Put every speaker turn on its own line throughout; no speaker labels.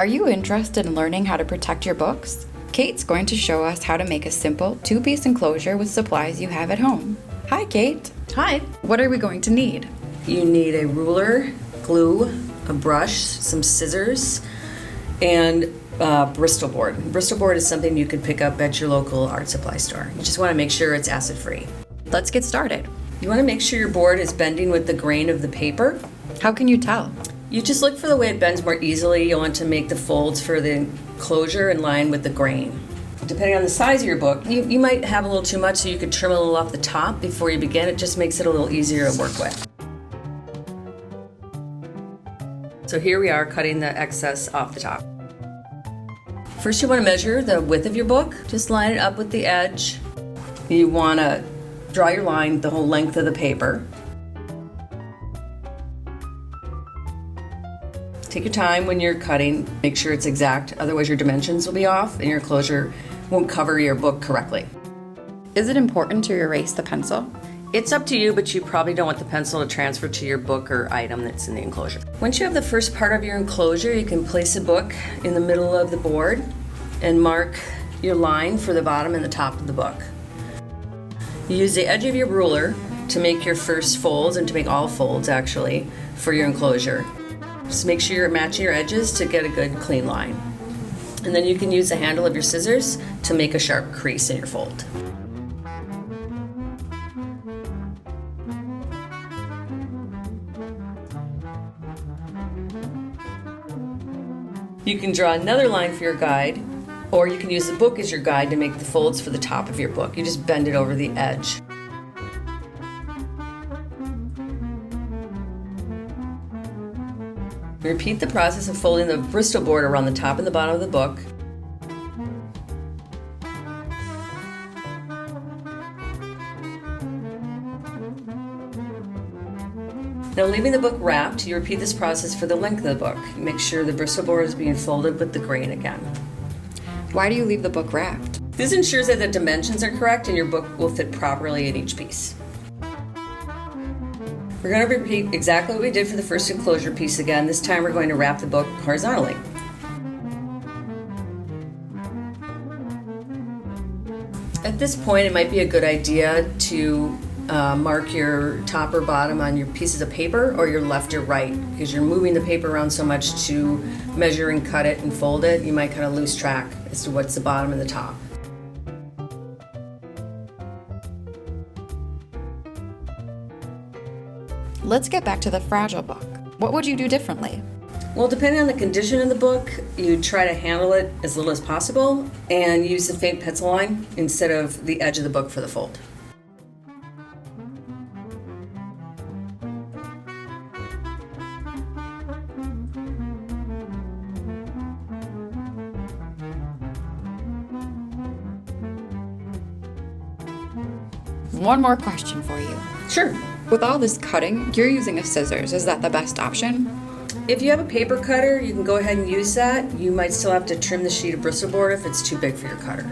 Are you interested in learning how to protect your books? Kate's going to show us how to make a simple two-piece enclosure with supplies you have at home. Hi, Kate.
Hi.
What are we going to need?
You need a ruler, glue, a brush, some scissors, and Bristol board. Bristol board is something you could pick up at your local art supply store. You just want to make sure it's acid-free.
Let's get started.
You want to make sure your board is bending with the grain of the paper.
How can you tell?
You just look for the way it bends more easily. You'll want to make the folds for the enclosure in line with the grain. Depending on the size of your book, you might have a little too much, so you could trim a little off the top before you begin. It just makes it a little easier to work with. So here we are cutting the excess off the top. First you want to measure the width of your book. Just line it up with the edge. You want to draw your line the whole length of the paper. Take your time when you're cutting, make sure it's exact, otherwise your dimensions will be off and your enclosure won't cover your book correctly.
Is it important to erase the pencil?
It's up to you, but you probably don't want the pencil to transfer to your book or item that's in the enclosure. Once you have the first part of your enclosure, you can place a book in the middle of the board and mark your line for the bottom and the top of the book. You use the edge of your ruler to make your first folds, and to make all folds actually, for your enclosure. Just make sure you're matching your edges to get a good clean line. And then you can use the handle of your scissors to make a sharp crease in your fold. You can draw another line for your guide, or you can use the book as your guide to make the folds for the top of your book. You just bend it over the edge. Repeat the process of folding the Bristol board around the top and the bottom of the book. Now, leaving the book wrapped, you repeat this process for the length of the book. Make sure the Bristol board is being folded with the grain again.
Why do you leave the book wrapped?
This ensures that the dimensions are correct and your book will fit properly in each piece. We're going to repeat exactly what we did for the first enclosure piece again. This time we're going to wrap the book horizontally. At this point, it might be a good idea to mark your top or bottom on your pieces of paper, or your left or right, because you're moving the paper around so much to measure and cut it and fold it, you might kind of lose track as to what's the bottom and the top.
Let's get back to the fragile book. What would you do differently?
Well, depending on the condition of the book, you try to handle it as little as possible and use the faint pencil line instead of the edge of the book for the fold.
One more question for you.
Sure.
With all this cutting, you're using a scissors. Is that the best option?
If you have a paper cutter, you can go ahead and use that. You might still have to trim the sheet of Bristol board if it's too big for your cutter.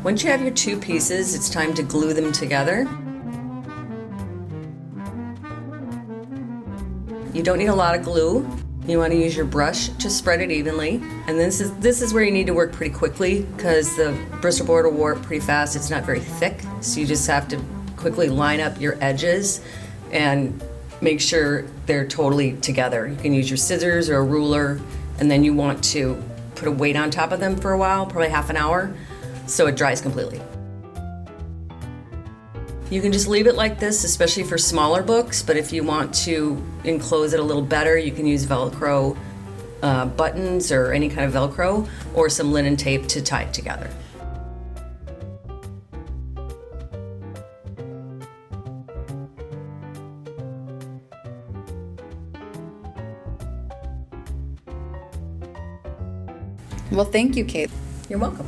Once you have your two pieces, it's time to glue them together. You don't need a lot of glue. You want to use your brush to spread it evenly. And this is where you need to work pretty quickly, because the Bristol board will warp pretty fast. It's not very thick, so you just have to quickly line up your edges and make sure they're totally together. You can use your scissors or a ruler, and then you want to put a weight on top of them for a while, probably half an hour, so it dries completely. You can just leave it like this, especially for smaller books, but if you want to enclose it a little better, you can use velcro buttons or any kind of velcro, or some linen tape to tie it together.
Well, thank you, Kate.
You're welcome.